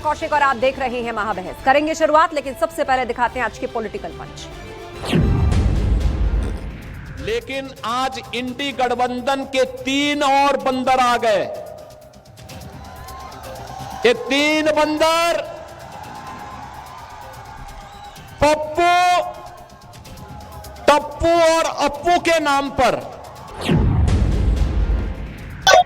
कौशिक और आप देख रहे हैं महाबहस। करेंगे शुरुआत, लेकिन सबसे पहले दिखाते हैं आज के पॉलिटिकल पंच। लेकिन आज इंडी गठबंधन के 3 और बंदर आ गए। ये 3 बंदर पप्पू, टप्पू और अप्पू के नाम पर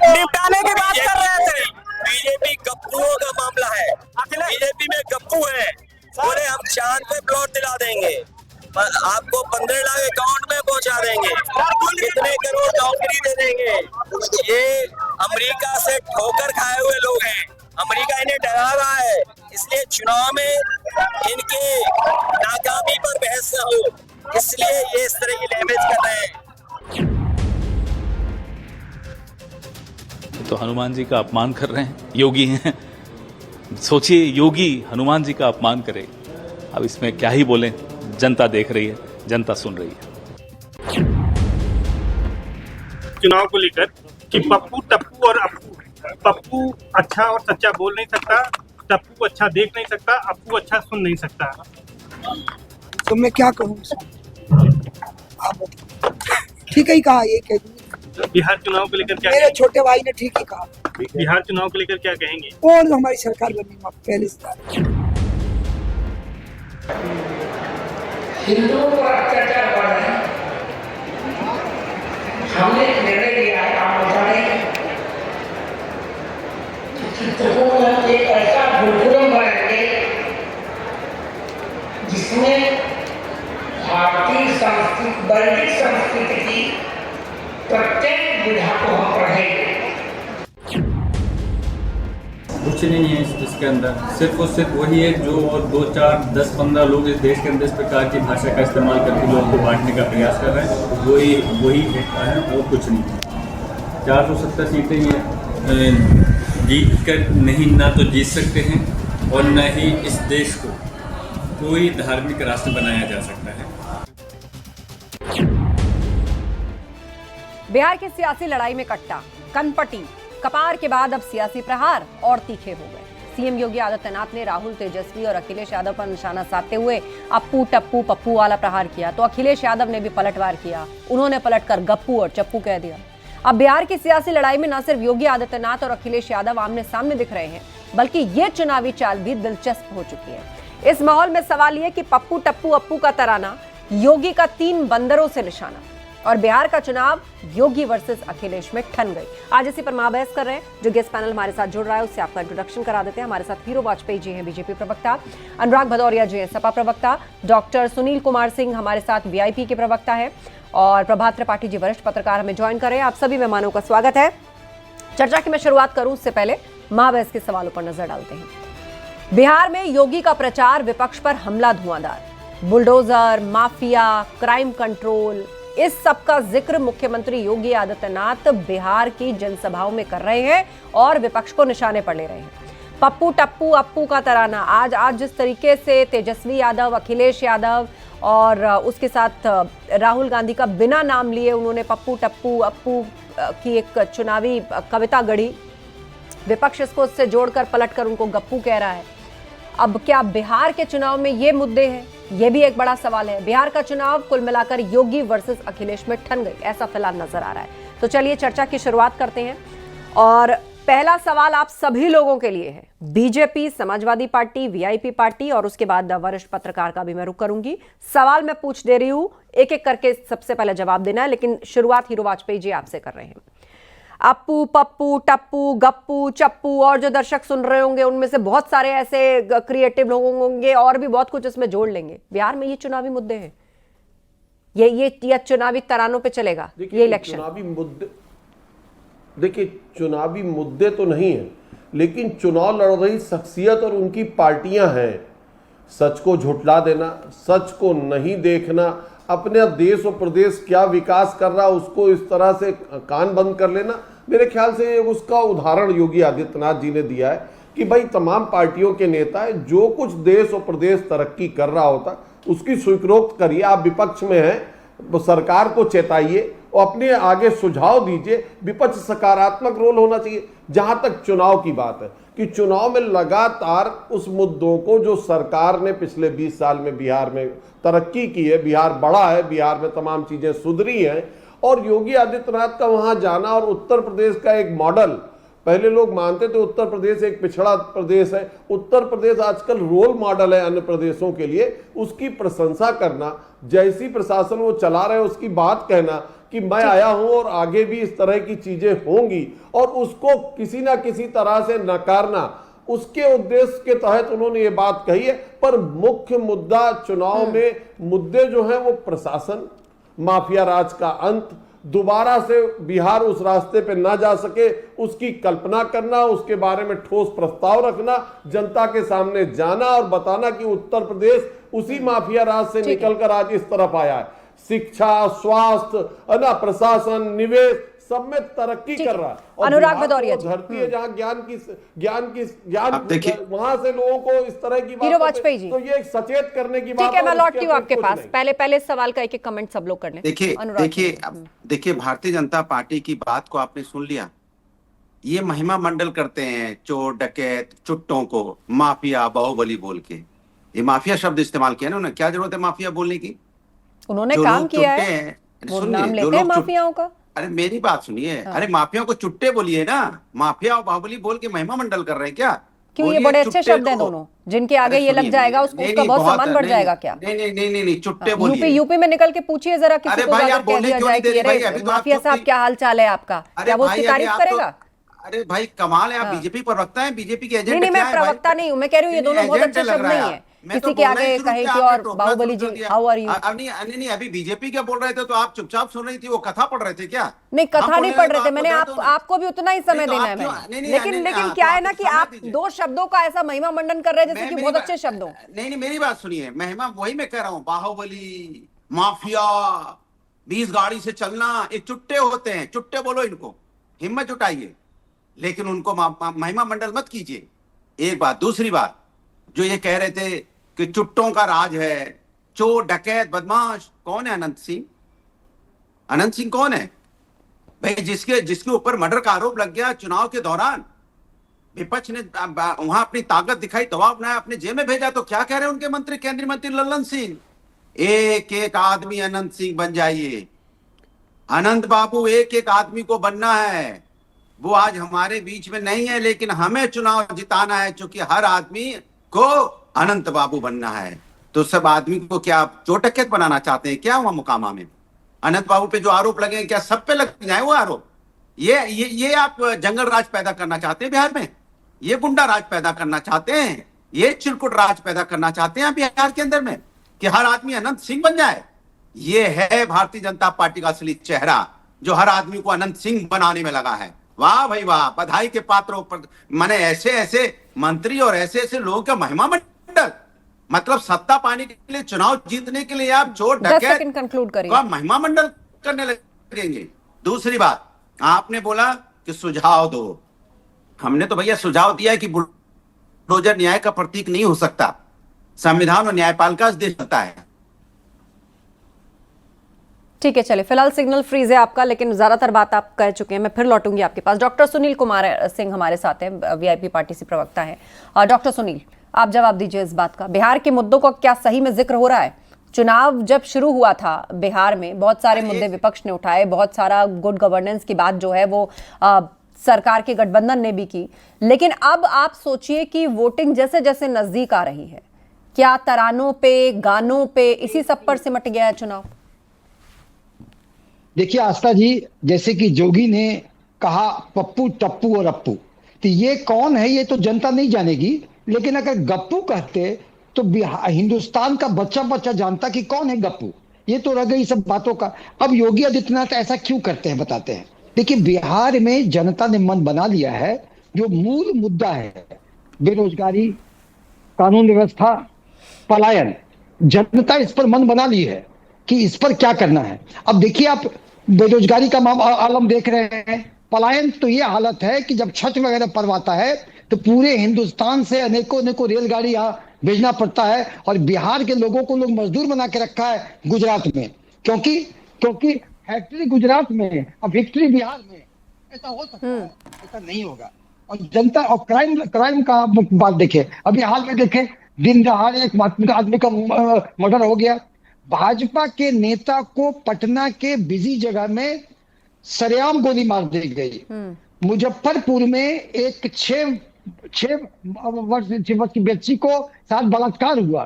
निपटाने की बात कर रहे थे। बीजेपी गप्पुओं का मामला है। बीजेपी में गप्पू है, बोले हम चांद पे प्लॉट दिला देंगे, आपको 15 लाख अकाउंट में पहुंचा देंगे, कितने करोड़ नौकरी दे देंगे। ये अमेरिका से ठोकर खाए हुए लोग हैं। अमेरिका इन्हें डरा रहा है, इसलिए चुनाव में इनके नाकामी पर बहस न हो, इसलिए ये इस तरह की लैंग्वेज कर रहे हैं। तो हनुमान जी का अपमान कर रहे हैं, योगी हैं। सोचिए, योगी हनुमान जी का अपमान करे। अब इसमें क्या ही बोलें, जनता देख रही है, जनता सुन रही है। चुनाव को लेकर कि पप्पू, टप्पू और अप्पू। पप्पू अच्छा और सच्चा बोल नहीं सकता, टप्पू अच्छा देख नहीं सकता, अप्पू अच्छा सुन नहीं सकता। तो मैं क्या कहूँ? ठीक ही कहा, ये कह दूँ। बिहार चुनाव को लेकर क्या मेरे छोटे भाई ने ठीक ही कहा। बिहार चुनाव को लेकर क्या कहेंगे? और हमारी सरकार बननी पहले से। हिंदुओं पर अत्याचार बढ़ रहे हैं। हमने एक निर्णय लिया है, आप बताएं चित्रकूट में एक ऐसा गुरुकुलम बनाएंगे जिसमें भारतीय संस्कृति, वैदिक संस्कृति की प्रत्येक विधा को हम पढ़ेंगे। कुछ नहीं है इसके अंदर, सिर्फ और सिर्फ वही है जो और 2, 4, 10, 15 लोग इस देश के अंदर इस प्रकार की भाषा का इस्तेमाल करके लोगों को बांटने का प्रयास कर रहे हैं। वही है और कुछ नहीं है। 470 सीटें ये जीत कर नहीं, ना तो जीत सकते हैं और न ही इस देश को कोई धार्मिक राष्ट्र बनाया जा सकता है। बिहार की सियासी लड़ाई में कट्टा, कनपटी, कपार के बाद अब सियासी प्रहार और तीखे हो गए। सीएम योगी आदित्यनाथ ने राहुल, तेजस्वी और अखिलेश यादव पर निशाना साधते हुए अप्पू, टप्पू, पप्पू वाला प्रहार किया, तो अखिलेश यादव ने भी पलटवार किया। उन्होंने पलटकर गप्पू और चप्पू कह दिया। अब बिहार की सियासी लड़ाई में न सिर्फ योगी आदित्यनाथ और अखिलेश यादव आमने सामने दिख रहे हैं, बल्कि ये चुनावी चाल भी दिलचस्प हो चुकी है। इस माहौल में सवाल यह कि पप्पू, टप्पू, अप्पू का तराना, योगी का 3 बंदरों से निशाना और बिहार का चुनाव योगी वर्सेस अखिलेश में ठन गई। आज इसी पर महाबहस कर रहे हैं। जो गेस्ट पैनल हमारे साथ जुड़ रहा है उससे आपका इंट्रोडक्शन करा देते हैं। हमारे साथ हीरो वाजपेयी जी हैं, बीजेपी प्रवक्ता, अनुराग भदौरिया जी हैं, सपा प्रवक्ता, डॉक्टर सुनील कुमार सिंह हमारे साथ वीआईपी के प्रवक्ता है और प्रभात त्रिपाठी जी वरिष्ठ पत्रकार हमें ज्वाइन कर रहे हैं। आप सभी मेहमानों का स्वागत है। चर्चा की मैं शुरुआत करूं उससे पहले महाबहस के सवालों पर नजर डालते हैं। बिहार में योगी का प्रचार, विपक्ष पर हमला धुआंधार, बुलडोजर, माफिया, क्राइम कंट्रोल, इस सब का जिक्र मुख्यमंत्री योगी आदित्यनाथ बिहार की जनसभाओं में कर रहे हैं और विपक्ष को निशाने पर ले रहे हैं। पप्पू, टप्पू, अप्पू का तराना आज जिस तरीके से तेजस्वी यादव, अखिलेश यादव और उसके साथ राहुल गांधी का बिना नाम लिए उन्होंने पप्पू, टप्पू, अप्पू की एक चुनावी कविता गढ़ी, विपक्ष इसको उससे जोड़कर पलटकर उनको गप्पू कह रहा है। अब क्या बिहार के चुनाव में ये मुद्दे हैं? ये भी एक बड़ा सवाल है। बिहार का चुनाव कुल मिलाकर योगी वर्सेस अखिलेश में ठन गई, ऐसा फिलहाल नजर आ रहा है। तो चलिए चर्चा की शुरुआत करते हैं और पहला सवाल आप सभी लोगों के लिए है। BJP, Samajwadi party, VIP party और उसके बाद वरिष्ठ पत्रकार का भी मैं रुख करूंगी। सवाल मैं पूछ दे रही हूं, एक एक करके सबसे पहले जवाब देना है, लेकिन शुरुआत हीरो वाजपेयी जी आपसे कर रहे हैं। अप्पू, पप्पू, टप्पू, गप्पू, चप्पू और जो दर्शक सुन रहे होंगे उनमें से बहुत सारे ऐसे क्रिएटिव लोग होंगे और भी बहुत कुछ इसमें जोड़ लेंगे। बिहार में ये चुनावी मुद्दे हैं, ये चुनावी तरानों पे चलेगा ये इलेक्शन। चुनावी मुद्दे, देखिए चुनावी मुद्दे तो नहीं है, लेकिन चुनाव लड़ रही शख्सियत और उनकी पार्टियां हैं। सच को झुठला देना, सच को नहीं देखना, अपने देश और प्रदेश क्या विकास कर रहा उसको इस तरह से कान बंद कर लेना, मेरे ख्याल से उसका उदाहरण योगी आदित्यनाथ जी ने दिया है कि भाई तमाम पार्टियों के नेता है, जो कुछ देश और प्रदेश तरक्की कर रहा होता उसकी स्वीकृत करिए। आप विपक्ष में हैं, सरकार को चेताइए और अपने आगे सुझाव दीजिए। विपक्ष सकारात्मक रोल होना चाहिए। जहां तक चुनाव की बात है, कि चुनाव में लगातार उस मुद्दों को जो सरकार ने पिछले 20 साल में बिहार में तरक्की की है, बिहार बढ़ा है, बिहार में तमाम चीजें सुधरी हैं, और योगी आदित्यनाथ का वहां जाना और उत्तर प्रदेश का एक मॉडल, पहले लोग मानते थे उत्तर प्रदेश एक पिछड़ा प्रदेश है, उत्तर प्रदेश आजकल रोल मॉडल है अन्य प्रदेशों के लिए, उसकी प्रशंसा करना, जैसी प्रशासन वो चला रहे उसकी बात कहना कि मैं आया हूं और आगे भी इस तरह की चीजें होंगी, और उसको किसी ना किसी तरह से नकारना, उसके उद्देश्य के तहत उन्होंने ये बात कही है। पर मुख्य मुद्दा चुनाव में मुद्दे जो हैं वो प्रशासन, माफिया राज का अंत, दोबारा से बिहार उस रास्ते पे ना जा सके उसकी कल्पना करना, उसके बारे में ठोस प्रस्ताव रखना, जनता के सामने जाना और बताना कि उत्तर प्रदेश उसी माफिया राज से निकलकर आज इस तरफ आया है। शिक्षा, स्वास्थ्य, प्रशासन, निवेश सब में तरक्की कर रहा है। और अनुराग भदौरिया जी, धरती है जहाँ ज्ञान वहां से लोगों को इस तरह की हीरो वाजपेयी जी, तो ये एक सचेत करने की बात ठीक है। मैं लौटती हूँ आपके पास, पहले इस सवाल का एक कमेंट सब लोग कर लें। देखिए भारतीय जनता पार्टी की बात को आपने सुन लिया। ये महिमा मंडल करते हैं चोर डकैत चुट्टों को माफिया बाहुबली बोल के। ये माफिया शब्द इस्तेमाल किया ना, उन्हें क्या जरूरत है माफिया बोलने की? उन्होंने काम किया है, वो नाम लेते हैं माफियाओं का। अरे मेरी बात सुनिए, अरे माफिया को चुट्टे बोलिए ना, माफिया और बाहुबली बोल के महिमा मंडल कर रहे हैं क्या? क्यों? ये बड़े अच्छे शब्द हैं दोनों, जिनके आगे ये लग जाएगा उसको उसका बहुत सम्मान बढ़ जाएगा क्या? नहीं चुट्टे बोलिए। यूपी में निकल के पूछिए जरा किसी को, अगर कह दिया जाए कि अरे माफिया साहब क्या हाल चाल है आपका, क्या वो उसकी तारीफ करेगा? अरे भाई कमाल है, आप बीजेपी प्रवक्ता हैं, बीजेपी के एजेंट। नहीं, मैं प्रवक्ता नहीं हूँ, मैं कह रही हूँ ये दोनों बहुत अच्छे शब्द नहीं है किसी के आगे कहे कि और बाहुबली जी हाउ आर यू। नहीं अभी बीजेपी क्या बोल रहे थे तो आप चुपचाप सुन रही थी, वो कथा पढ़ रहे थे क्या? नहीं, कथा नहीं पढ़ रहे थे, मैंने आपको भी उतना ही समय देना है। लेकिन क्या है ना कि आप दो शब्दों का ऐसा महिमा मंडन कर रहे हैं जैसे कि बहुत अच्छे शब्दों। नहीं मेरी बात सुनिए, महिमा वही मैं कह रहा हूँ, बाहुबली माफिया 20 गाड़ी से चलना, ये चुट्टे होते हैं, चुट्टे बोलो इनको, हिम्मत जुटाइए, लेकिन उनको महिमा मंडल मत कीजिए। एक बात। दूसरी बात, जो ये कह रहे थे कि चुट्टों का राज है, चोर डकैत बदमाश, कौन है अनंत सिंह? अनंत सिंह कौन है भाई? जिसके ऊपर मर्डर का आरोप लग गया चुनाव के दौरान, विपक्ष ने वहां अपनी ताकत दिखाई, दबाव बनाया, अपने जेल में भेजा, तो क्या कह रहे हैं उनके मंत्री, केंद्रीय मंत्री लल्लन सिंह? एक एक आदमी अनंत सिंह बन जाइए। अनंत बाबू एक एक आदमी को बनना है। वो आज हमारे बीच में नहीं है, लेकिन हमें चुनाव जिताना है, क्योंकि हर आदमी को अनंत बाबू बनना है। तो सब आदमी को क्या आप चोर डकैत बनाना चाहते हैं क्या? वहां मुकामा में अनंत बाबू पे जो आरोप लगे क्या सब पे लग जाए वो आरोप? ये आप जंगल राज पैदा करना चाहते हैं बिहार में? ये गुंडा राज पैदा करना चाहते हैं? ये चिरकुट राज पैदा करना चाहते हैं बिहार के अंदर में कि हर आदमी अनंत सिंह बन जाए? ये है भारतीय जनता पार्टी का असली चेहरा, जो हर आदमी को अनंत सिंह बनाने में लगा है। वाह भाई वाह, बधाई के पात्रों पर। माने ऐसे मंत्री और ऐसे लोगों का महिमा मंडल, मतलब सत्ता पाने के लिए, चुनाव जीतने के लिए आप चोर डकैत कंक्लूड करिए, महिमा मंडल करने लगेंगे। दूसरी बात, आपने बोला कि सुझाव दो। हमने तो भैया सुझाव दिया है कि बुलडोजर न्याय का प्रतीक नहीं हो सकता, संविधान और न्यायपालिका देश चलता है। ठीक है, चले, फिलहाल सिग्नल फ्रीज है आपका, लेकिन ज्यादातर बात आप कह चुके हैं। मैं फिर लौटूंगी आपके पास। डॉक्टर सुनील कुमार सिंह हमारे साथ हैं, वीआईपी पार्टी से प्रवक्ता हैं। डॉक्टर सुनील, आप जवाब दीजिए इस बात का, बिहार के मुद्दों का क्या सही में जिक्र हो रहा है? चुनाव जब शुरू हुआ था बिहार में, बहुत सारे मुद्दे विपक्ष ने उठाए, बहुत सारा गुड गवर्नेंस की बात जो है वो सरकार के गठबंधन ने भी की, लेकिन अब आप सोचिए कि वोटिंग जैसे जैसे नजदीक आ रही है, क्या तरानों पे, गानों पे, इसी सब पर सिमट गया है चुनाव? देखिए आस्था जी, जैसे कि जोगी ने कहा पप्पू टप्पू और अप्पू, तो ये कौन है ये तो जनता नहीं जानेगी, लेकिन अगर गप्पू कहते तो हिंदुस्तान का बच्चा बच्चा जानता कि कौन है गप्पू। ये तो रह गई सब बातों का। अब योगी आदित्यनाथ ऐसा क्यों करते हैं बताते हैं। देखिए बिहार में जनता ने मन बना लिया है, जो मूल मुद्दा है बेरोजगारी, कानून व्यवस्था, पलायन, जनता इस पर मन बना ली है कि इस पर क्या करना है। अब देखिए आप बेरोजगारी का आलम देख रहे हैं, पलायन तो ये हालत है कि जब छठ वगैरह परवाता है तो पूरे हिंदुस्तान से अनेकों रेलगाड़ी यहाँ भेजना पड़ता है, और बिहार के लोगों को लोग मजदूर बना के रखा है गुजरात में, क्योंकि फैक्ट्री गुजरात में और विक्ट्री बिहार में। ऐसा हो सकता है? ऐसा नहीं होगा। और जनता और क्राइम का बात देखे, अभी हाल में देखे दिन दहाड़े एक आदमी का मर्डर हो गया। भाजपा के नेता को पटना के बिजी जगह में सरेआम गोली मार दी गई। मुजफ्फरपुर में एक 6 वर्ष की बच्ची को साथ बलात्कार हुआ,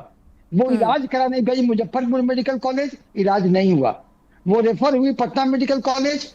वो इलाज कराने गई मुजफ्फरपुर मेडिकल कॉलेज, इलाज नहीं हुआ, वो रेफर हुई पटना मेडिकल कॉलेज,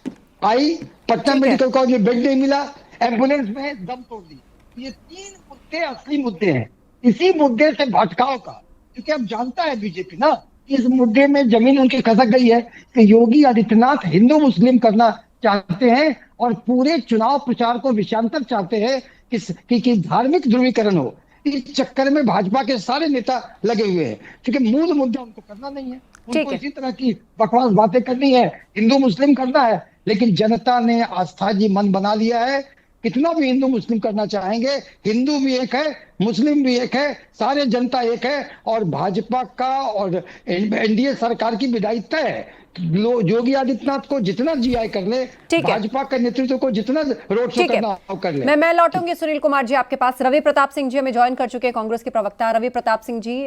आई पटना मेडिकल कॉलेज में बेड नहीं मिला, एम्बुलेंस में दम तोड़ दी। ये 3 मुद्दे असली मुद्दे हैं। इसी मुद्दे से भटकाव का, क्योंकि अब जानता है बीजेपी ना, इस मुद्दे में जमीन उनकी खसक गई है कि योगी आदित्यनाथ हिंदू मुस्लिम करना चाहते हैं और पूरे चुनाव प्रचार को विषयांतर चाहते हैं कि धार्मिक ध्रुवीकरण हो। इस चक्कर में भाजपा के सारे नेता लगे हुए हैं, क्योंकि मूल मुद्दा उनको करना नहीं है, उनको इसी तरह की बकवास बातें करनी है, हिंदू मुस्लिम करना है। लेकिन जनता ने आस्था जी मन बना लिया है, कितना भी हिंदू मुस्लिम करना चाहेंगे, हिंदू भी एक है, मुस्लिम भी एक है, सारे जनता एक है। और भाजपा का और एनडीए सरकार की विदाई तय है। योगी आदित्यनाथ को जितना जीआई कर ले, भाजपा का नेतृत्व को जितना रोड शो करना कर ले। मैं लौटूंगी सुनील कुमार जी आपके पास। रवि प्रताप सिंह जी हमें ज्वाइन कर चुके हैं, कांग्रेस के प्रवक्ता। रवि प्रताप सिंह जी,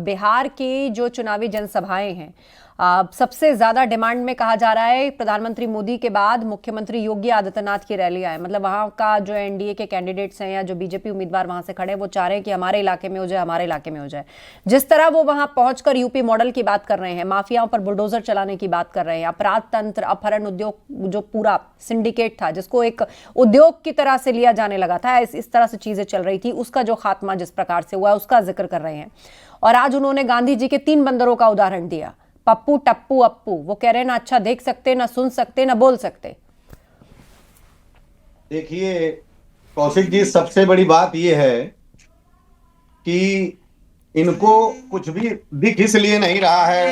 बिहार की जो चुनावी जनसभाएं हैं, सबसे ज्यादा डिमांड में कहा जा रहा है प्रधानमंत्री मोदी के बाद मुख्यमंत्री योगी आदित्यनाथ की रैलियां हैं। मतलब वहां का जो एनडीए के कैंडिडेट्स हैं या जो बीजेपी उम्मीदवार वहां से खड़े हैं, वो चाह रहे हैं कि हमारे इलाके में हो जाए, हमारे इलाके में हो जाए। जिस तरह वो वहां पहुंचकर यूपी मॉडल की बात कर रहे हैं, माफियाओं पर बुलडोजर चलाने की बात कर रहे हैं, अपराध तंत्र, अपहरण उद्योग, जो पूरा सिंडिकेट था जिसको एक उद्योग की तरह से लिया जाने लगा था, इस तरह से चीजें चल रही थी, उसका जो खात्मा जिस प्रकार से हुआ उसका जिक्र कर रहे हैं। और आज उन्होंने गांधी जी के 3 बंदरों का उदाहरण दिया, पप्पू, टप्पू, अप्पू। वो कह रहे हैं ना अच्छा देख सकते, ना सुन सकते, ना बोल सकते। देखिए कौशिक जी, सबसे बड़ी बात यह है कि इनको कुछ भी दिख इसलिए नहीं रहा है।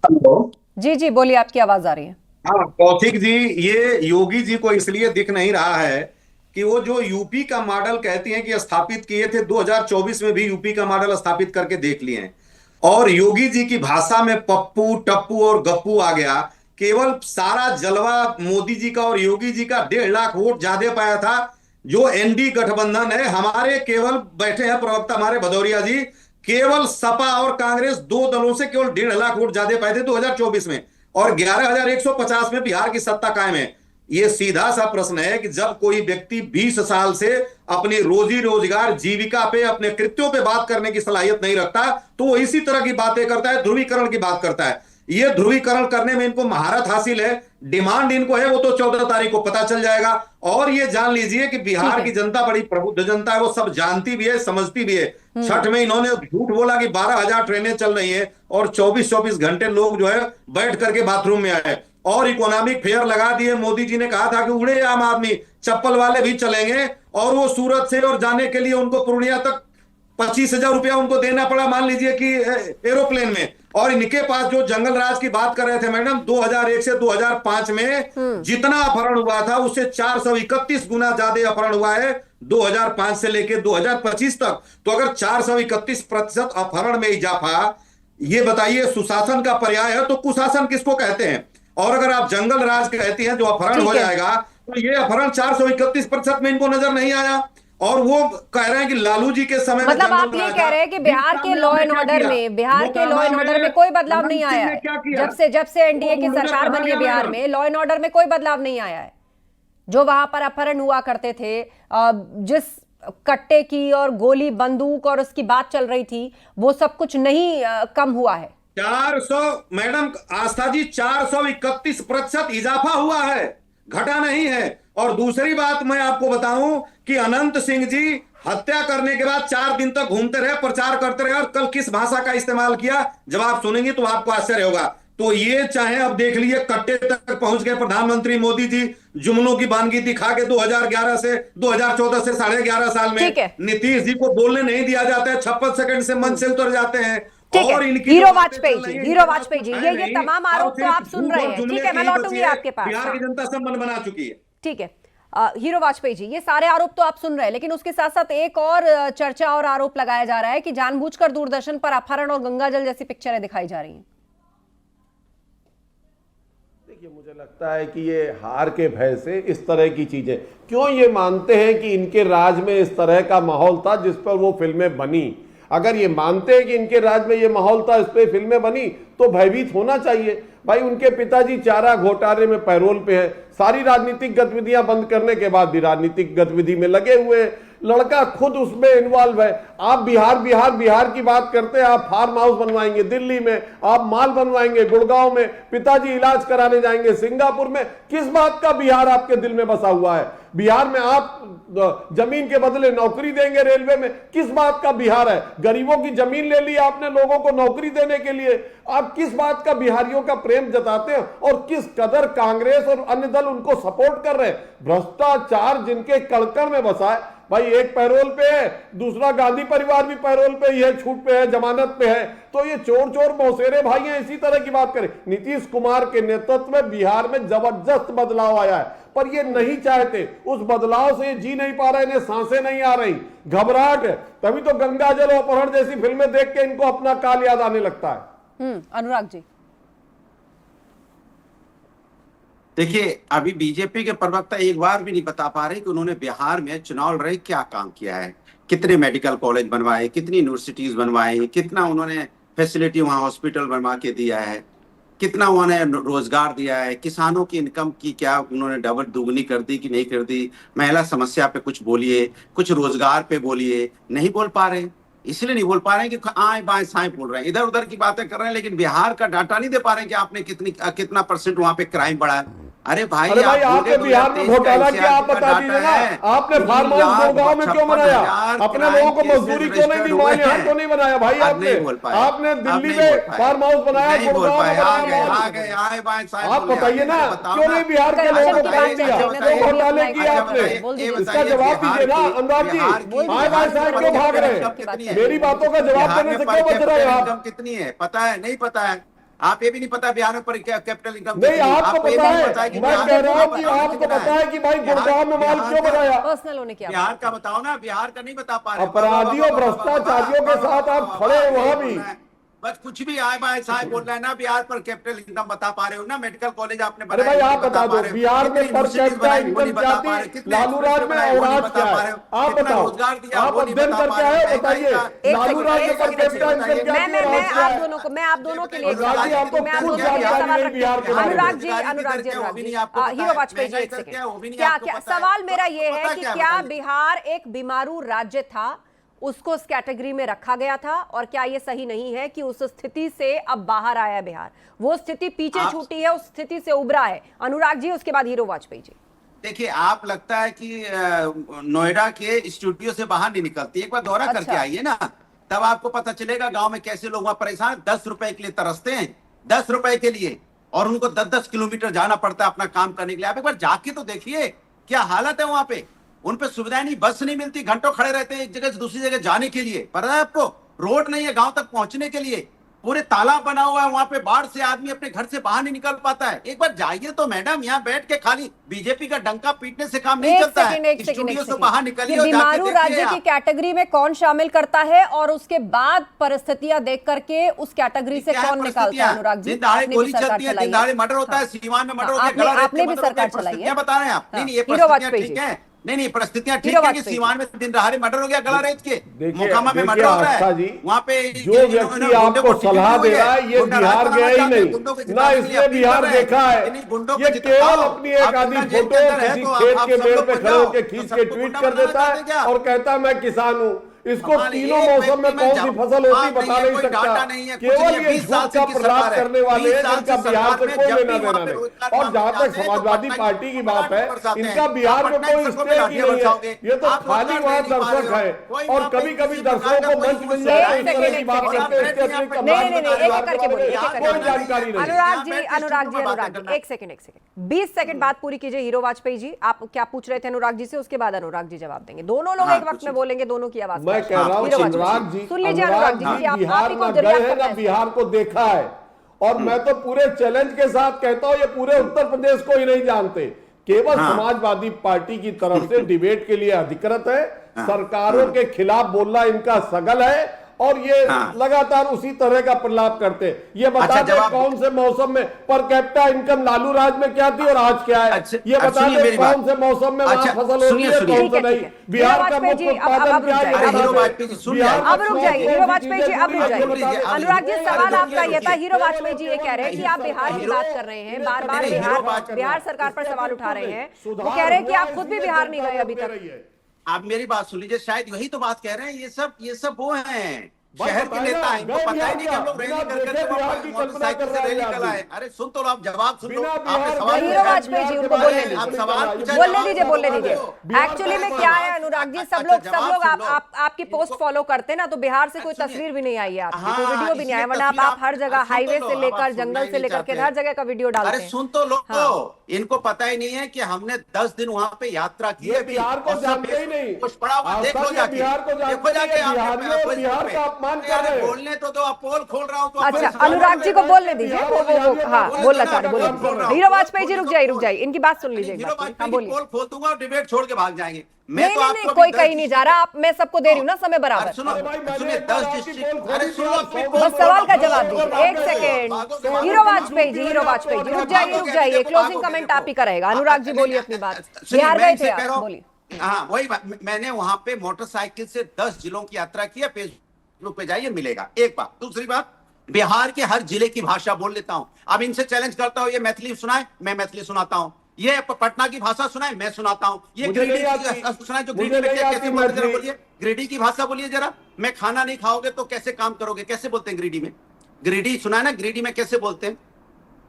हेलो जी जी बोलिए, आपकी आवाज आ रही है। हाँ कौशिक जी, ये योगी जी को इसलिए दिख नहीं रहा है कि वो जो यूपी का मॉडल कहती हैं कि स्थापित किए थे, 2024 में भी यूपी का मॉडल स्थापित करके देख लिए हैं। और योगी जी की भाषा में पप्पू, टप्पू और गप्पू आ गया। केवल सारा जलवा मोदी जी का और योगी जी का 1.5 लाख वोट ज्यादा पाया था। जो एनडी गठबंधन है, हमारे केवल बैठे हैं प्रवक्ता हमारे भदौरिया जी, केवल सपा और कांग्रेस 2 दलों से केवल 1.5 लाख वोट ज्यादा पाए थे 2024 में, और 11,150 में बिहार की सत्ता कायम है। ये सीधा सा प्रश्न है कि जब कोई व्यक्ति 20 साल से अपनी रोजी रोजगार जीविका पे, अपने कृत्यों पे बात करने की सलाहियत नहीं रखता, तो वो इसी तरह की बातें करता है, ध्रुवीकरण की बात करता है। ये ध्रुवीकरण करने में इनको महारत हासिल है, डिमांड इनको है, वो तो 14 तारीख को पता चल जाएगा। और ये जान लीजिए कि बिहार की जनता बड़ी प्रबुद्ध जनता है, वो सब जानती भी है, समझती भी है। छठ में इन्होंने झूठ बोला कि 12,000 ट्रेनें चल रही है और 24-24 घंटे लोग जो है बैठ करके बाथरूम में आए। और इकोनॉमिक फेयर लगा दिए। मोदी जी ने कहा था कि उड़े आम आदमी, चप्पल वाले भी चलेंगे, और वो सूरत से और जाने के लिए उनको पूर्णिया तक 25,000 रुपया उनको देना पड़ा, मान लीजिए कि एरोप्लेन में। और इनके पास जो जंगल राज की बात कर रहे थे मैडम, 2001 से 2005 में जितना अपहरण हुआ था उससे 431 गुना ज्यादा अपहरण हुआ है 2005 से लेकर 2025 तक। तो अगर 431% अपहरण में इजाफा, ये बताइए सुशासन का पर्याय है तो कुशासन किसको कहते हैं? और अगर आप जंगल राज कहती हैं जो अपहरण हो जाएगा, तो ये अपहरण 431% में इनको नजर नहीं आया। और वो कह रहे हैं कि लालू जी के समय मतलब आप ये कह रहे हैं कि बिहार के लॉ एंड ऑर्डर में, बिहार के लॉ एंड ऑर्डर में कोई बदलाव नहीं आया है। जब से एनडीए की सरकार बनी है बिहार में, लॉ एंड ऑर्डर में कोई बदलाव नहीं आया है। जो वहां पर अपहरण हुआ करते थे, जिस कट्टे की और गोली बंदूक और उसकी बात चल रही थी, वो सब कुछ नहीं कम हुआ है। 400 मैडम आस्था जी, 431% इजाफा हुआ है, घटा नहीं है। और दूसरी बात मैं आपको बताऊं कि अनंत सिंह जी हत्या करने के बाद 4 दिन तक घूमते रहे, प्रचार करते रहे, और कल किस भाषा का इस्तेमाल किया जब आप सुनेंगे तो आपको आश्चर्य होगा। तो ये चाहे अब देख लीजिए कट्टे तक पहुंच गए प्रधानमंत्री मोदी जी, जुमलों की बानगी दिखा के 2011 से 2014 से 11.5 साल में नीतीश जी को बोलने नहीं दिया जाता है, 56 सेकंड से मंच से उतर जाते हैं। और इनकी हीरो वाजपेयी जी, ये तमाम आरोप तो आप सुन रहे हैं। ठीक है, मैं लौटूंगी आपके पास। बिहार की जनता सब मन बना चुकी है। ठीक है, हीरो वाजपेयी जी, ये सारे आरोप तो आप सुन रहे हैं, लेकिन उसके साथ साथ एक और चर्चा और आरोप लगाया जा रहा है कि जानबूझकर दूरदर्शन पर अपहरण और गंगाजल जैसी पिक्चरें दिखाई जा रही हैं। देखिए, मुझे लगता है कि ये हार के भय से इस तरह की चीजें क्यों ये मानते हैं कि इनके राज में इस तरह का माहौल था जिस पर वो फिल्में बनी। अगर ये मानते हैं कि इनके राज में ये माहौल था, इस पे फिल्में बनी, तो भयभीत होना चाहिए। भाई, उनके पिताजी चारा घोटाले में पैरोल पे है, सारी राजनीतिक गतिविधियां बंद करने के बाद भी राजनीतिक गतिविधि में लगे हुए हैं, लड़का खुद उसमें इन्वॉल्व है। आप बिहार की बात करते हैं, आप फार्म हाउस बनवाएंगे दिल्ली में, आप माल बनवाएंगे गुड़गांव में, पिताजी इलाज कराने जाएंगे सिंगापुर में। किस बात का बिहार आपके दिल में बसा हुआ है? बिहार में आप जमीन के बदले नौकरी देंगे रेलवे में, किस बात का बिहार है? गरीबों की जमीन ले ली आपने लोगों को नौकरी देने के लिए। आप किस बात का बिहारियों का प्रेम जताते हैं और किस कदर कांग्रेस और अन्य दल उनको सपोर्ट कर रहे हैं? भ्रष्टाचार जिनके कड़कड़ में बसा है, भाई, एक पैरोल पे है, दूसरा गांधी परिवार भी पैरोल पे ही है, छूट पे है, जमानत पे है, तो ये चोर मौसेरे भाई हैं। इसी तरह की बात करें, नीतीश कुमार के नेतृत्व में बिहार में जबरदस्त बदलाव आया है, पर ये नहीं चाहते, उस बदलाव से ये जी नहीं पा रहे, इन्हें सांसें नहीं आ रही, घबराहट है। तभी तो गंगा जल अपहरण जैसी फिल्में देख के इनको अपना काल याद आने लगता है। अनुराग जी, देखिए, अभी बीजेपी के प्रवक्ता एक बार भी नहीं बता पा रहे कि उन्होंने बिहार में चुनाव लड़े क्या काम किया है, कितने मेडिकल कॉलेज बनवाए, कितनी यूनिवर्सिटीज बनवाई, कितना उन्होंने फैसिलिटी वहां हॉस्पिटल बनवा के दिया है, कितना उन्होंने रोजगार दिया है, किसानों की इनकम की क्या उन्होंने डबल दुगनी कर दी कि नहीं कर दी, महिला समस्या पे कुछ बोलिए, कुछ रोजगार पे बोलिए, नहीं बोल पा रहे। इसलिए नहीं बोल पा रहे हैं कि आए बाएं साएं बोल रहे हैं, इधर उधर की बातें कर रहे हैं, लेकिन बिहार का डाटा नहीं दे पा रहे हैं कि आपने कितना परसेंट वहां पे क्राइम बढ़ा है। अरे भाई, आपने बिहार में घोटाला किया, आप बता दीजिए ना। आपने फार्म हाउस गुड़गांव में क्यों बनाया? अपने लोगों को मजदूरी क्यों नहीं दी? वहां यहाँ क्यों नहीं बनाया भाई? आपने दिल्ली में फार्म हाउस बनाया, गुड़गांव में बनाया। आप बताइए ना, क्यों नहीं बिहार के लोगों को काम दिया? क्यों घोटाले किए आपने? इसका जवाब दीजिए ना अनुराग जी। आए बाएं साहब क्यों भाग रहे हैं? मेरी बातों का जवाब देने से क्यों बच रहे हैं आप? कितनी है पता है? नहीं पता है। आप ये भी नहीं पता बिहार में कैपिटल इनकम नहीं, आपको पता है। मैं कह रहा हूँ कि आपको पता है कि भाई गुड़गांव में माल क्यों बनाया? पर्सनल होने की बिहार का बताओ ना, बिहार का नहीं बता पा रहे। अपराधियों भ्रष्टाचारियों के साथ आप खड़े हैं वहां भी। बस कुछ भी आए बाएं साहब बोल रहे हैं ना। बिहार पर कैपिटल इनकम बता पा रहे हो ना? मेडिकल कॉलेज आपने अरे भाई आप बता दो, बिहार में पर कैपिटा इनकम क्या थी? लालू राज में और आज क्या है? आप बताओ, आप अध्ययन करके आए, बताइए लालू राज में पर कैपिटा इनकम क्या थी? मैं आप दोनों के लिए अनुराग जी, हीरो वाजपेयी जी, एक सेकंड। क्या सवाल मेरा ये है कि क्या बिहार एक बीमारू राज्य था, उसको उस कैटेगरी में रखा गया था, और क्या ये सही नहीं है कि उस स्थिति से अब बाहर आया बिहार? वो स्थिति पीछे छूटी है, उस स्थिति से उभरा है। अनुराग जी, उसके बाद हीरो वाजपेयी जी। देखिए, आप लगता है कि नोएडा के स्टूडियो से बाहर नहीं निकलती। एक बार दौरा करके आइए ना, तब आपको पता चलेगा गांव में कैसे लोग वहां परेशान 10 रुपए के लिए तरसते हैं, 10 रुपए के लिए, और उनको 10-10 किलोमीटर जाना पड़ता है अपना काम करने के लिए। आप एक बार जाके तो देखिए क्या हालत है वहां पे। उन पे सुविधाएं नहीं, बस नहीं मिलती, घंटों खड़े रहते हैं एक जगह से दूसरी जगह जाने के लिए। पता है आपको, रोड नहीं है गांव तक पहुंचने के लिए, पूरे तालाब बना हुआ है वहां पे, बाढ़ से आदमी अपने घर से बाहर नहीं निकल पाता है। एक बार जाइए तो मैडम, यहाँ बैठ के खाली बीजेपी का डंका पीटने से काम नहीं चलता है। स्टूडियो से बाहर निकलिए और बीमारू राज्य की कैटेगरी में कौन शामिल करता है, और उसके बाद परिस्थितियां देख करके उस कैटेगरी से कौन निकालता है? अनुराग जी, गोली चलती है, दिन मर्डर होता है, सीवान में मर्डर होता है, आपने भी सरकार चलाई है, बता रहे हैं आप? नहीं, ये परिस्थितियां ठीक है। नहीं, परिस्थितियां ठीक है कि सीवान में दिन दहाड़े मर्डर हो गया, गला रेत के मोकामा में मर्डर हो रहा है। वहां पे जो व्यक्ति आपको सलाह दे रहा है, ये बिहार गया ही नहीं ना, इसने बिहार देखा है। ये केवल अपनी एक आधी फोटो किसी खेत के पेड़ पे खड़े होकर खींच के ट्वीट कर देता है और कहता है मैं किसान हूँ। इसको तीनों मौसम में कौन सी फसल होती बता नहीं सकता। केवल ये झूठ का प्रलाप करने वाले हैं जिनका बिहार से कोई लेना देना नहीं। और जहां तक समाजवादी पार्टी की बात है, इनका बिहार में कोई स्टेक ही नहीं है। ये तो खाली वहां दर्शक है, और कभी कभी दर्शकों को मंच मिल जाए तो इस तरह की बात करते हैं। कोई जानकारी नहीं। अनुराग जी, एक सेकंड 20 सेकंड बात पूरी कीजिए। हीरो वाजपेयी जी, आप क्या पूछ रहे थे अनुराग जी से? उसके बाद अनुराग जी जवाब देंगे। दोनों लोग एक वक्त में बोलेंगे, दोनों की आवाज। मैं कह रहा हूँ अनुराग जी बिहार ना गए हैं ना बिहार को देखा है, और मैं तो पूरे चैलेंज के साथ कहता हूँ ये पूरे उत्तर प्रदेश को ही नहीं जानते। केवल समाजवादी पार्टी की तरफ से डिबेट के लिए अधिकृत है, सरकारों के खिलाफ बोलना इनका सगल है, और ये लगातार उसी तरह का प्रलाप करते हैं। ये बता दें कौन से मौसम में पर कैपिटा इनकम लालू राज में क्या थी और आज क्या है? ये बता दें कौन से मौसम में वहां फसल होती है, कौन से नहीं। बिहार का मुख्य उत्पादन क्या है? अब रुक जाइए हीरो वाजपेयी जी, अब रुक जाइए। अनुराग जी, सवाल आपका यह था, हीरो वाजपेयी जी ये कह रहे हैं कि आप बिहार की बात कर रहे हैं, बार बार बिहार सरकार पर सवाल उठा रहे हैं। वो कह रहे हैं कि आप खुद भी बिहार नहीं गए अभी तक। आप मेरी बात सुन लीजिए, शायद यही तो बात कह रहे हैं। ये सब वो हैं शहर के नेता हैं, इनको पता ही नहीं कि हम लोग रैली करके मोटरसाइकिल से रैली कर आए। अरे सुन तो आप जवाब सुन लो। आपने सवाल हीरो वाजपेयी जी उनको बोलने दीजिए, बोलने दीजिए। एक्चुअली में क्या है अनुराग जी, सब लोग आपकी पोस्ट फॉलो करते हैं ना, तो बिहार से कोई तस्वीर भी नहीं आई है आपकी, कोई वीडियो भी नहीं आया, वरना आप हर जगह हाईवे से लेकर जंगल से लेकर के हर जगह का वीडियो डालते हैं। अरे सुन तो लो, इनको पता ही नहीं है कि हमने 10 दिन वहां पे यात्रा की है। बिहार को जानते ही नहीं, कुछ पड़ा हुआ देखो जाके, देखो जाके बिहार का अपमान कर रहे हैं। बोलने तो दो, आप पोल खोल रहा हूँ तो अच्छा अनुराग जी को बोलने दीजिए, वो हाँ बोलना चाह रहे, बोलिए। हीरो वाजपेयी जी रुक जाइए, इनकी बात सुन लीजिए। हीरो वाजपेयी पोल खोल दूंगा और डिबेट छोड़ के भाग जाएंगे। नहीं, कोई कहीं नहीं जा रहा, आप मैं सबको दे रही हूँ ना समय बराबर। सुनिए 10 डिस्ट्रिक्ट, अरे सुनो बस सवाल का जवाब दीजिए, एक सेकेंड। हीरो वाजपेयी जी रुक जाइए, क्लोजिंग कमेंट आप ही करेगा। अनुराग जी बोलिए अपनी बात, बिहार गए थे आप, बोलिए। हाँ वही मैंने वहां पे मोटरसाइकिल से 10 जिलों की यात्रा की है, फेसबुक पे जाइए मिलेगा। एक बात, दूसरी बात, बिहार के हर जिले की भाषा बोल लेता हूं। अब इनसे चैलेंज करता हूं, ये मैथिली सुनाए, मैं मैथिली सुनाता हूं। ये पटना की भाषा सुनाए, मैं सुनाता हूं। ये गिरिडीह की सुनाए, जो गिरिडीह में कैसे बोलते हैं, बोलिए गिरिडीह की भाषा बोलिए जरा। मैं खाना नहीं खाओगे तो कैसे काम करोगे, कैसे बोलते हैं गिरिडीह में? गिरिडीह सुनाए ना, गिरिडीह में कैसे बोलते हैं?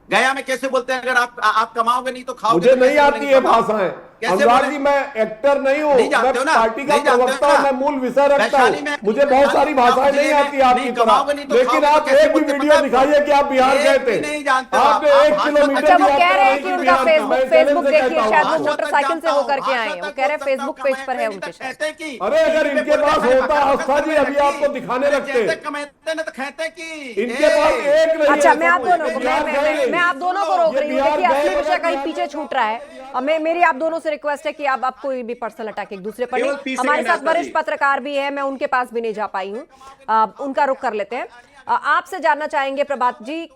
गया में कैसे बोलते हैं? अगर आप कमाओगे नहीं तो खाओगे। मुझे नहीं आती है भाषाएं अनुराग जी, मैं एक्टर नहीं हूँ, मैं पार्टी का प्रवक्ता हूँ, मैं मूल विषय रखता हूँ। मुझे बहुत सारी भाषाएं नहीं आती आपकी तरह, लेकिन आप एक भी वीडियो दिखाइए कि आप बिहार गए थे। आपने 1 किलोमीटर। अच्छा, वो कह रहे हैं कि उनका फेसबुक देखिए, शायद वो मोटरसाइकिल से होकर के आए हैं। वो कह रहे हैं फेसबुक पेज पर है उनके शायद। अरे अगर इनके पास होता आस्था जी, अभी आपको दिखाने लगते। इनके पास एक नहीं। अच्छा, मैं आप दोनों को रोक रही हूँ। देखिए असली विषय कहीं पीछे छूट रहा है। मेरी आप दोनों से रिक्वेस्ट है कि आप कोई भी पर्सनल अटैक एक दूसरे पर नहीं। हमारे साथ वरिष्ठ पत्रकार भी है, मैं उनके पास भी नहीं जा पाई हूँ, उनका रुख कर लेते हैं। आपसे जानना चाहेंगे प्रभात जी,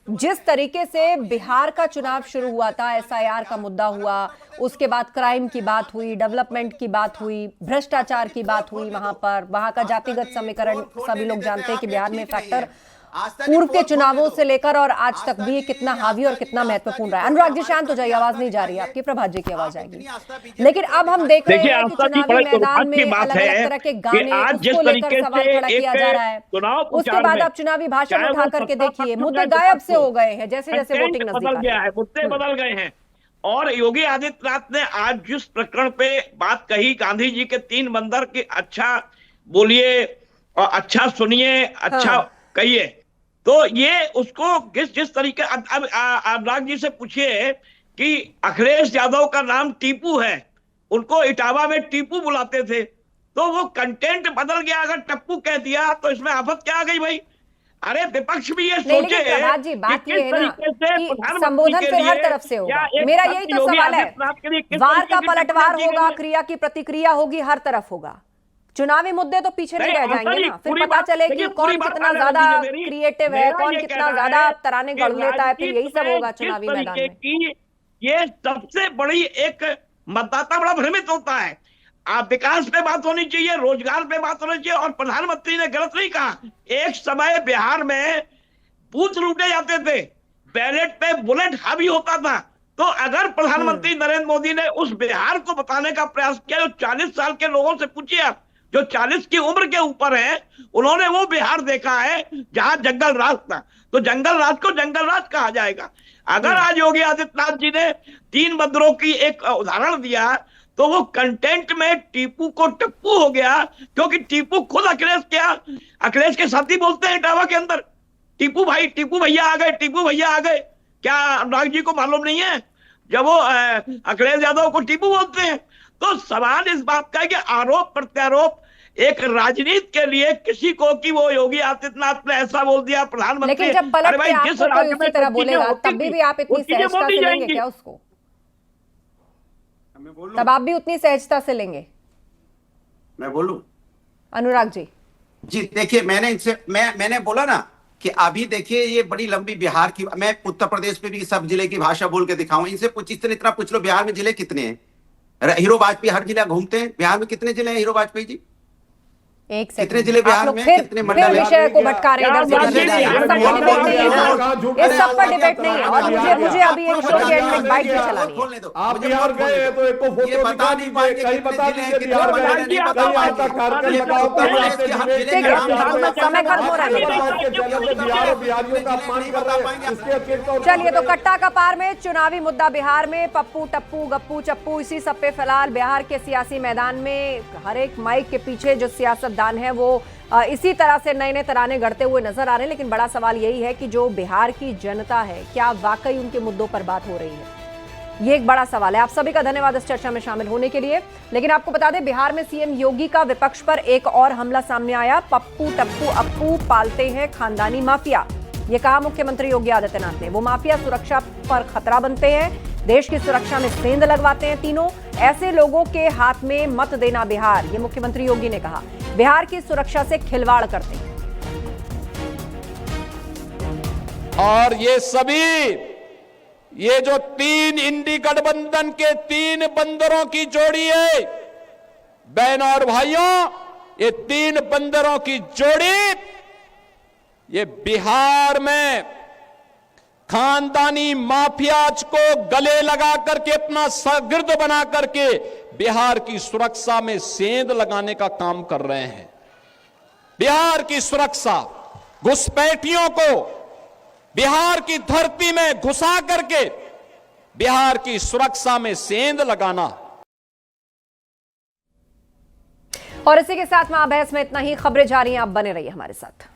जिस तरीके से बिहार का चुनाव शुरू हुआ था, SIR का मुद्दा हुआ, उसके बाद क्राइम की बात हुई, डेवलपमेंट की बात हुई, भ्रष्टाचार की बात हुई, वहां का जातिगत समीकरण सभी लोग जानते हैं कि बिहार में फैक्टर पूर्व के चुनावों से लेकर और आज तक भी कितना हावी और कितना महत्वपूर्ण रहा है। अनुराग जी शांत हो जाइए, आवाज नहीं जा रही है आपकी, प्रभात जी की आवाज आएगी। लेकिन अब हम देख रहे हैं कि चुनावी मैदान में अलग-अलग तरह के गाने, उसको लेकर सवाल खड़ा किया जा रहा है। उसके बाद आप चुनावी भाषण उठा करके देखिए, मुद्दे गायब से हो गए हैं जैसे जैसे वोटिंग नजदीक आ रही है, मुद्दे बदल गए हैं। और योगी आदित्यनाथ ने आज जिस प्रकरण पे बात कही, गांधी जी के 3 बंदर की, अच्छा बोलिए और अच्छा सुनिए, अच्छा कहिए, तो ये उसको जिस तरीके, अब अनुराग जी से पूछिए कि अखिलेश यादव का नाम टीपू है, उनको इटावा में टीपू बुलाते थे, तो वो कंटेंट बदल गया। अगर टप्पू कह दिया तो इसमें आफत क्या आ गई भाई? अरे विपक्ष भी ये सोचे प्रभात जी, बात ये है ना कि संबोधन फिर हर तरफ से होगा। मेरा यही तो सवाल है, वार का पलटवार होगा, क्रिया की प्रतिक्रिया होगी, हर तरफ होगा। चुनावी मुद्दे तो पीछे नहीं रह जाएंगे ना, फिर पता चले कि कौन कितना ज्यादा क्रिएटिव है, कौन कितना ज्यादा तराने गढ़ लेता है, फिर यही सब होगा चुनावी मैदान में। ये सबसे बड़ी एक मतदाता बड़ा भ्रमित होता है। आप विकास पे बात होनी चाहिए, रोजगार पे बात होनी चाहिए, और प्रधानमंत्री ने गलत नहीं कहा। एक समय बिहार में बूथ लूटे जाते थे, बैलेट पे बुलेट हावी होता था, तो अगर प्रधानमंत्री नरेंद्र मोदी ने उस बिहार को बताने का प्रयास किया, जो 40 साल के लोगों से पूछिए आप, जो 40 की उम्र के ऊपर है, उन्होंने वो बिहार देखा है जहां जंगल राज था, तो जंगल राज को जंगल राज कहा जाएगा। अगर आज योगी आदित्यनाथ जी ने 3 बंदरों की एक उदाहरण दिया, तो वो कंटेंट में टीपू को टप्पू हो गया, क्योंकि टीपू खुद अखिलेश के साथी बोलते हैं इटावा के अंदर, टीपू भाई, टीपू भैया आ गए, टीपू भैया आ गए। क्या अनुराग जी को मालूम नहीं है जब वो अखिलेश यादव को टीपू बोलते हैं? तो सवाल इस बात का है कि आरोप प्रत्यारोप एक राजनीति के लिए किसी को कि वो योगी आदित्यनाथ ने ऐसा बोल दिया प्रधानमंत्री, लेकिन जब पलट के आपको कोई उसी तरह बोलेगा तब भी आप इतनी सहजता से लेंगे क्या उसको? तब आप भी उतनी सहजता से लेंगे? मैं बोलूं? अनुराग जी जी देखिए, मैंने बोला ना कि अभी देखिए ये बड़ी लंबी बिहार की, मैं उत्तर प्रदेश में भी सब जिले की भाषा बोल के दिखाऊं, इनसे इतना पूछ लो बिहार में जिले कितने हैं। हीरो वाजपेयी हर जिला घूमते हैं, बिहार में कितने जिले हैं हीरो वाजपेयी जी? एक कितने जिले बिहार में, कितने मंडल फिर विषय को भटका रहे हैं इधर से इस सब पर डिबेट नहीं है। और मुझे अभी एक शो के एंड में बाइट भी चलानी है। आप बिहार गए तो एक को फोटो दिखा दीजिए, कहीं बता दीजिए बिहार गए, कहीं आपका कार्यक्रम लगाओ, कहीं आपसे ठीक है, समय खत्म हो रहा है, बिहारियों का अपमान कर रहे हैं, इसके अतिरिक्त। चलिए, तो कट्टा का पार में चुनावी मुद्दा बिहार में पप्पू टप्पू गप्पू चप्पू इसी सब पे फिलहाल बिहार के सियासी मैदान में हर एक माइक के पीछे जो सियासतदान है वो इसी तरह से नए नए तराने गढ़ते हुए नजर आ रहे हैं। लेकिन बड़ा सवाल यही है कि जो बिहार की जनता है, क्या वाकई उनके मुद्दों पर बात हो रही है? ये एक बड़ा सवाल है। आप सभी का धन्यवाद इस चर्चा में शामिल होने के लिए। लेकिन आपको बता दें, बिहार में सीएम योगी का विपक्ष पर एक और हमला सामने आया। पप्पू टप्पू अप्पू पालते हैं खानदानी माफिया, ये कहा मुख्यमंत्री योगी आदित्यनाथ ने। वो माफिया सुरक्षा पर खतरा बनते हैं, देश की सुरक्षा में सेंध लगवाते हैं तीनों। ऐसे लोगों के हाथ में मत देना बिहार, ये मुख्यमंत्री योगी ने कहा। बिहार की सुरक्षा से खिलवाड़ करते हैं। और ये सभी, ये जो तीन इंडी गठबंधन के तीन बंदरों की जोड़ी है, बहनों और भाइयों, ये तीन बंदरों की जोड़ी ये बिहार में खानदानी माफियाज को गले लगा करके अपना शागिर्द बना करके बिहार की सुरक्षा में सेंध लगाने का काम कर रहे हैं। बिहार की सुरक्षा, घुसपैठियों को बिहार की धरती में घुसा करके बिहार की सुरक्षा में सेंध लगाना। और इसी के साथ में बहस में इतना ही। खबरें जारी हैं, आप बने रहिए हमारे साथ।